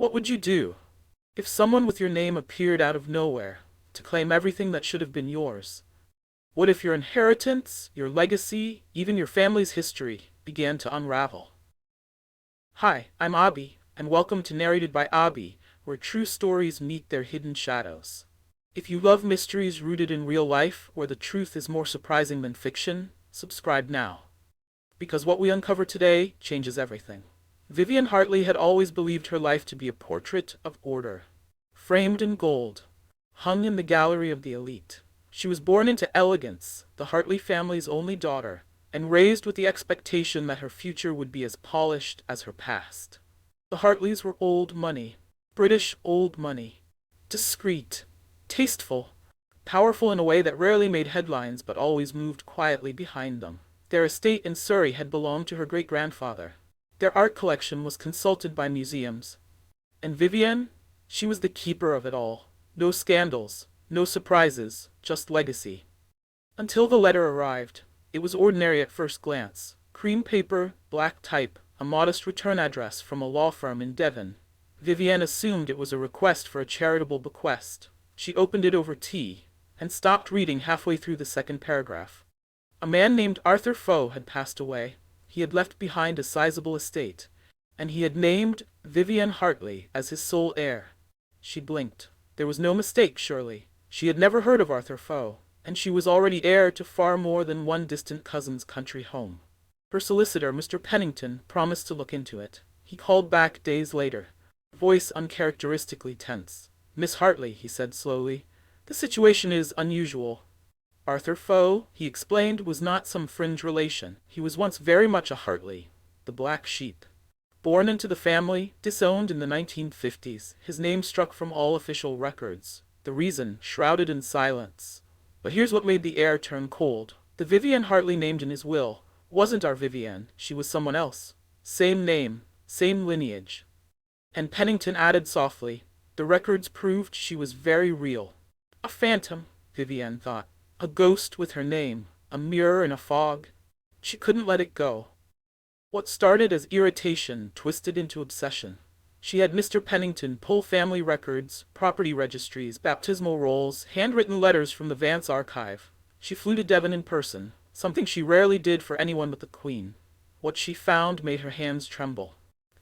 What would you do if someone with your name appeared out of nowhere to claim everything that should have been yours? What if your inheritance, your legacy, even your family's history began to unravel? Hi, I'm Abi, and welcome to Narrated by Abi, where true stories meet their hidden shadows. If you love mysteries rooted in real life, where the truth is more surprising than fiction, subscribe now. Because what we uncover today changes everything. Vivienne Hartley had always believed her life to be a portrait of order, framed in gold, hung in the gallery of the elite. She was born into elegance, the Hartley family's only daughter, and raised with the expectation that her future would be as polished as her past. The Hartleys were old money, British old money, discreet, tasteful, powerful in a way that rarely made headlines but always moved quietly behind them. Their estate in Surrey had belonged to her great-grandfather. Their art collection was consulted by museums. And Vivienne? She was the keeper of it all. No scandals, no surprises, just legacy. Until the letter arrived. It was ordinary at first glance. Cream paper, black type, a modest return address from a law firm in Devon. Vivienne assumed it was a request for a charitable bequest. She opened it over tea, and stopped reading halfway through the second paragraph. A man named Arthur Foe had passed away. He had left behind a sizable estate, and he had named Vivienne Hartley as his sole heir. She blinked. There was no mistake, surely. She had never heard of Arthur Foe, and she was already heir to far more than one distant cousin's country home. Her solicitor, Mr. Pennington, promised to look into it. He called back days later, voice uncharacteristically tense. "Miss Hartley," he said slowly, "the situation is unusual. Arthur Foe," he explained, "was not some fringe relation. He was once very much a Hartley, the black sheep. Born into the family, disowned in the 1950s, his name struck from all official records. The reason, shrouded in silence. But here's what made the heir turn cold. The Vivienne Hartley named in his will wasn't our Vivienne, she was someone else. Same name, same lineage." And Pennington added softly, "The records proved she was very real. A phantom," Vivienne thought. A ghost with her name, a mirror in a fog. She couldn't let it go. What started as irritation twisted into obsession. She had Mr. Pennington pull family records, property registries, baptismal rolls, handwritten letters from the Vance archive. She flew to Devon in person, something she rarely did for anyone but the Queen. What she found made her hands tremble.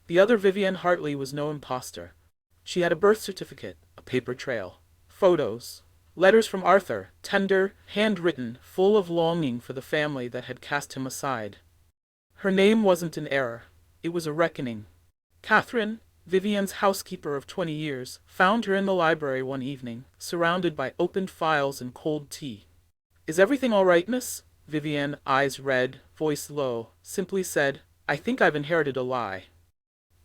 The other Vivienne Hartley was no imposter. She had a birth certificate, a paper trail, photos, letters from Arthur, tender, handwritten, full of longing for the family that had cast him aside. Her name wasn't an error. It was a reckoning. Catherine, Vivienne's housekeeper of 20 years, found her in the library one evening, surrounded by opened files and cold tea. "Is everything all right, miss?" Vivienne, eyes red, voice low, simply said, "I think I've inherited a lie."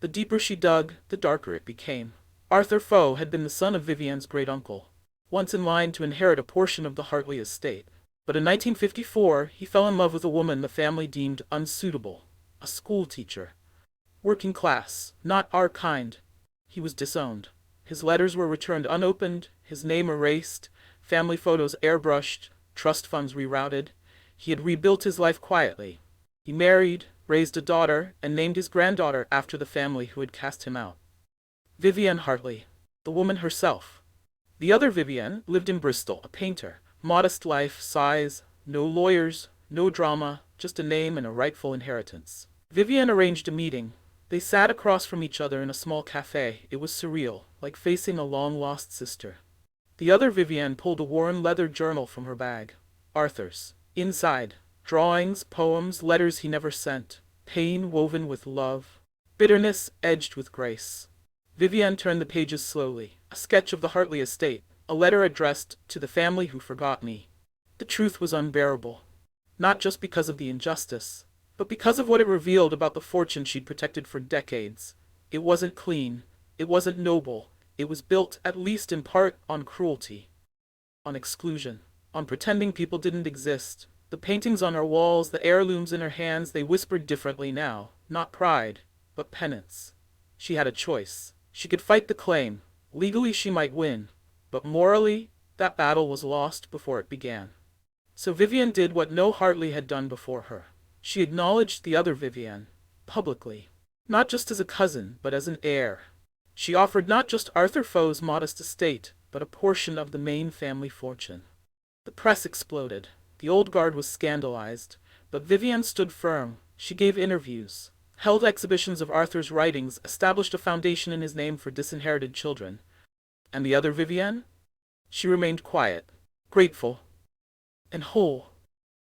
The deeper she dug, the darker it became. Arthur Foe had been the son of Vivienne's great-uncle, once in line to inherit a portion of the Hartley estate. But in 1954, he fell in love with a woman the family deemed unsuitable, a schoolteacher. Working class, not our kind. He was disowned. His letters were returned unopened, his name erased, family photos airbrushed, trust funds rerouted. He had rebuilt his life quietly. He married, raised a daughter, and named his granddaughter after the family who had cast him out. Vivienne Hartley, the woman herself. The other Vivienne lived in Bristol, a painter. Modest life, size, no lawyers, no drama, just a name and a rightful inheritance. Vivienne arranged a meeting. They sat across from each other in a small cafe. It was surreal, like facing a long-lost sister. The other Vivienne pulled a worn leather journal from her bag. Arthur's. Inside, drawings, poems, letters he never sent. Pain woven with love. Bitterness edged with grace. Vivienne turned the pages slowly. A sketch of the Hartley estate. A letter addressed to the family who forgot me. The truth was unbearable. Not just because of the injustice, but because of what it revealed about the fortune she'd protected for decades. It wasn't clean. It wasn't noble. It was built, at least in part, on cruelty. On exclusion. On pretending people didn't exist. The paintings on her walls, the heirlooms in her hands, they whispered differently now. Not pride, but penance. She had a choice. She could fight the claim. Legally she might win. But morally, that battle was lost before it began. So Vivienne did what no Hartley had done before her. She acknowledged the other Vivienne, publicly. Not just as a cousin, but as an heir. She offered not just Arthur Foe's modest estate, but a portion of the main family fortune. The press exploded. The old guard was scandalized, but Vivienne stood firm. She gave interviews, held exhibitions of Arthur's writings, established a foundation in his name for disinherited children. And the other Vivienne? She remained quiet, grateful, and whole.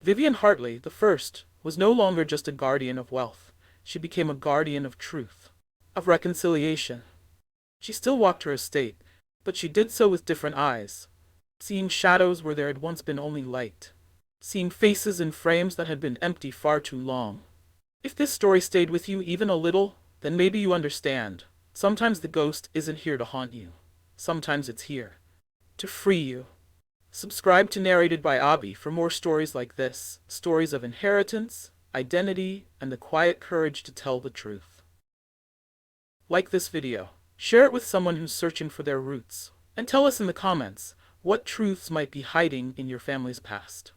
Vivienne Hartley, the first, was no longer just a guardian of wealth. She became a guardian of truth, of reconciliation. She still walked her estate, but she did so with different eyes, seeing shadows where there had once been only light, seeing faces in frames that had been empty far too long. If this story stayed with you even a little, then maybe you understand. Sometimes the ghost isn't here to haunt you. Sometimes it's here to free you. Subscribe to Narrated by Abby for more stories like this, stories of inheritance, identity, and the quiet courage to tell the truth. Like this video, share it with someone who's searching for their roots, and tell us in the comments what truths might be hiding in your family's past.